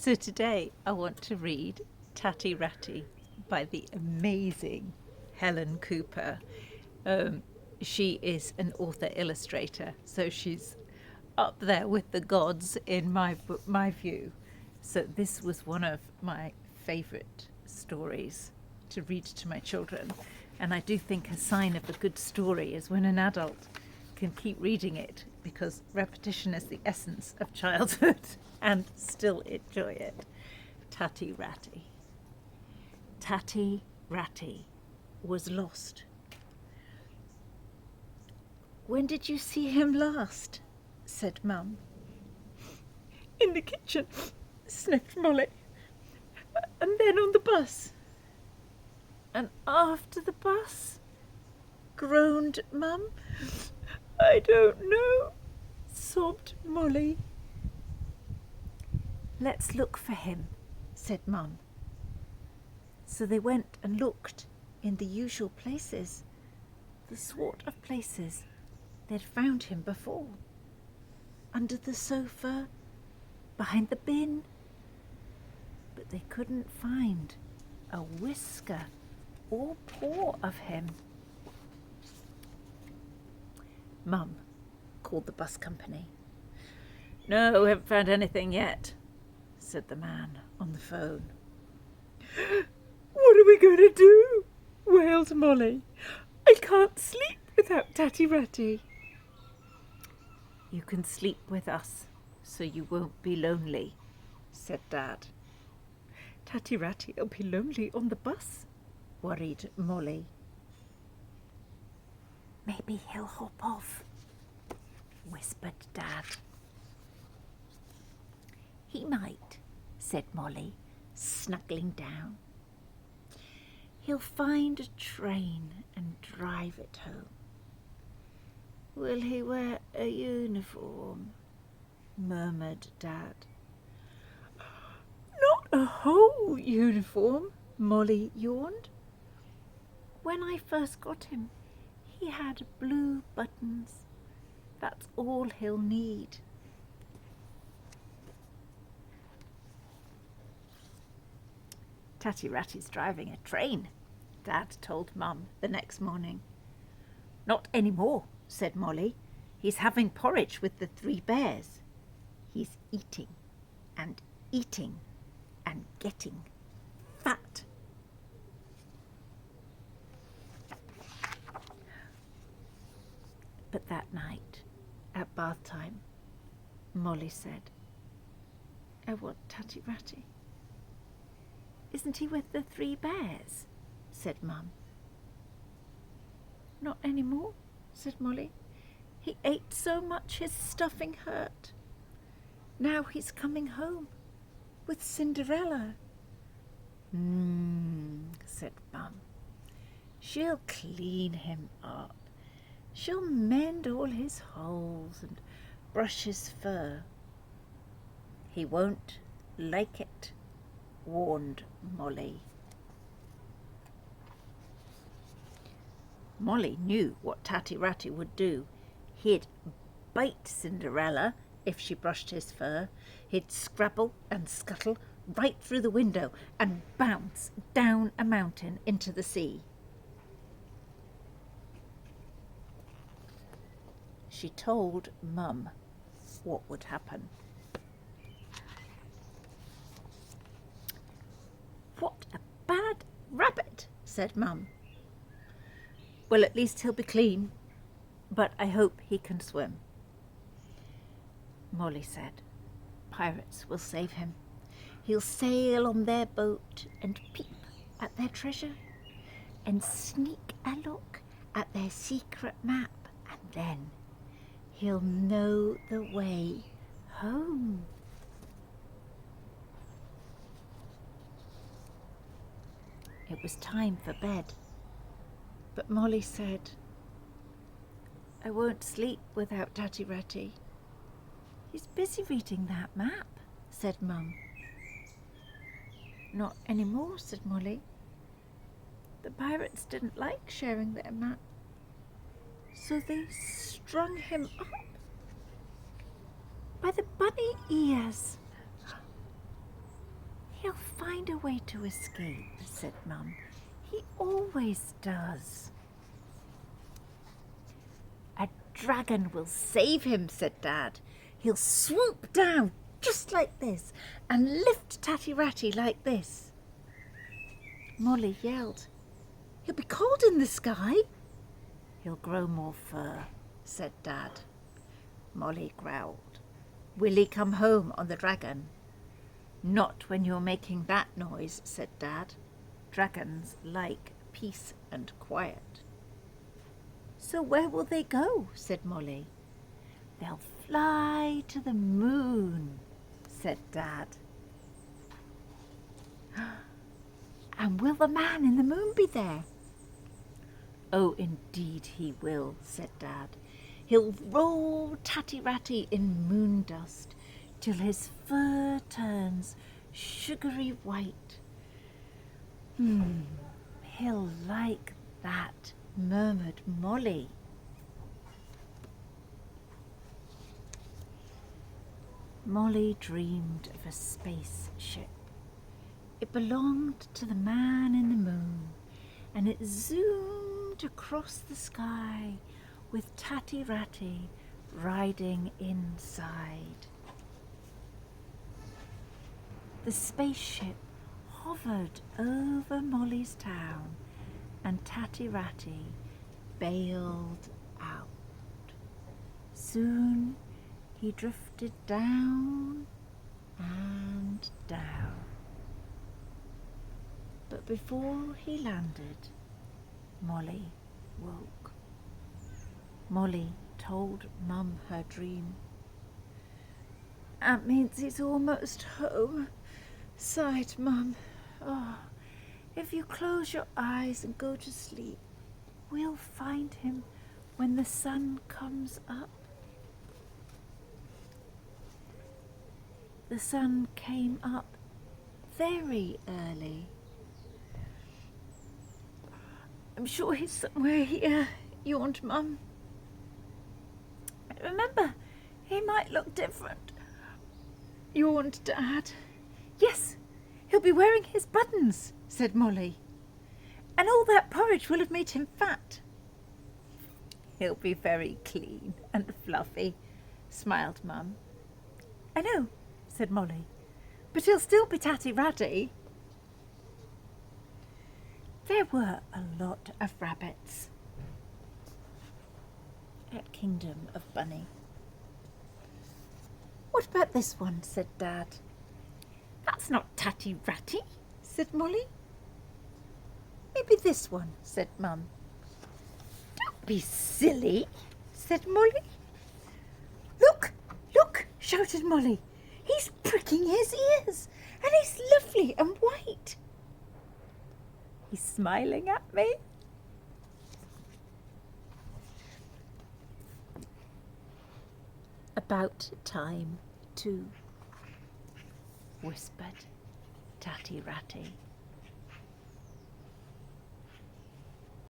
So today I want to read Tatty Ratty by the amazing Helen Cooper. She is an author illustrator, so she's up there with the gods in my view. So this was one of my favourite stories to read to my children, and I do think a sign of a good story is when an adult can keep reading it, because repetition is the essence of childhood and still enjoy it. Tatty Ratty. Tatty Ratty was lost. "When did you see him last?" said Mum. "In the kitchen," sniffed Molly. "And then on the bus." "And after the bus?" groaned Mum. "I don't know," sobbed Molly. "Let's look for him," said Mum. So they went and looked in the usual places, the sort of places they'd found him before. Under the sofa, behind the bin. But they couldn't find a whisker or paw of him. Mum called the bus company. "No, we haven't found anything yet," said the man on the phone. "What are we going to do?" wailed Molly. "I can't sleep without Tatty Ratty." "You can sleep with us, so you won't be lonely," said Dad. "Tatty Ratty'll be lonely on the bus," worried Molly. "Maybe he'll hop off," whispered Dad. "He might," said Molly, snuggling down. "He'll find a train and drive it home." "Will he wear a uniform?" murmured Dad. "Not a whole uniform," Molly yawned. "When I first got him, he had blue buttons. That's all he'll need." "Tatty Ratty's driving a train," Dad told Mum the next morning. "Not any more," said Molly. "He's having porridge with the 3 bears. He's eating and eating and getting fat." But that night, at bath time, Molly said, "I want Tatty Ratty." "Isn't he with the 3 bears?" said Mum. "Not any more," said Molly. "He ate so much his stuffing hurt. Now he's coming home with Cinderella." Said Mum. "She'll clean him up. She'll mend all his holes and brush his fur." "He won't like it," warned Molly. Molly knew what Tatty Ratty would do. He'd bite Cinderella if she brushed his fur. He'd scrabble and scuttle right through the window and bounce down a mountain into the sea. She told Mum what would happen. "What a bad rabbit," said Mum. "Well, at least he'll be clean, but I hope he can swim." Molly said, "Pirates will save him. He'll sail on their boat and peep at their treasure and sneak a look at their secret map, and then he'll know the way home." It was time for bed, but Molly said, "I won't sleep without Tatty Ratty." "He's busy reading that map," said Mum. "Not any more," said Molly. "The pirates didn't like sharing their map, so they strung him up by the bunny ears." way to escape, said Mum. He always does. A dragon will save him, said Dad. He'll swoop down just like this and lift Tatty Ratty like this. Molly yelled, he'll be cold in the sky. He'll grow more fur, said Dad. Molly growled, will he come home on the dragon? Not when you're making that noise, said Dad. Dragons like peace and quiet. So where will they go? Said Molly. They'll fly to the moon, said Dad. And will the man in the moon be there? Oh, indeed he will, said Dad. He'll roll Tatty Ratty in moon dust till his fur turns sugary white. He'll like that, murmured Molly. Molly dreamed of a spaceship. It belonged to the man in the moon, and it zoomed across the sky with Tatty Ratty riding inside. The spaceship hovered over Molly's town, and Tatty Ratty bailed out. Soon he drifted down and down. But before he landed, Molly woke. Molly told Mum her dream. That means he's almost home, sighed Mum. Oh, if you close your eyes and go to sleep, we'll find him when the sun comes up. The sun came up very early. I'm sure he's somewhere here, yawned Mum. Remember, he might look different, yawned Dad. Yes, he'll be wearing his buttons, said Molly. And all that porridge will have made him fat. He'll be very clean and fluffy, smiled Mum. I know, said Molly, but he'll still be Tatty Ratty. There were a lot of rabbits at Kingdom of Bunny. What about this one? Said Dad. That's not Tatty Ratty, said Molly. Maybe this one, said Mum. Don't be silly, said Molly. Look, look, shouted Molly. He's pricking his ears, and he's lovely and white. He's smiling at me. About time, too, whispered Tatty Ratty.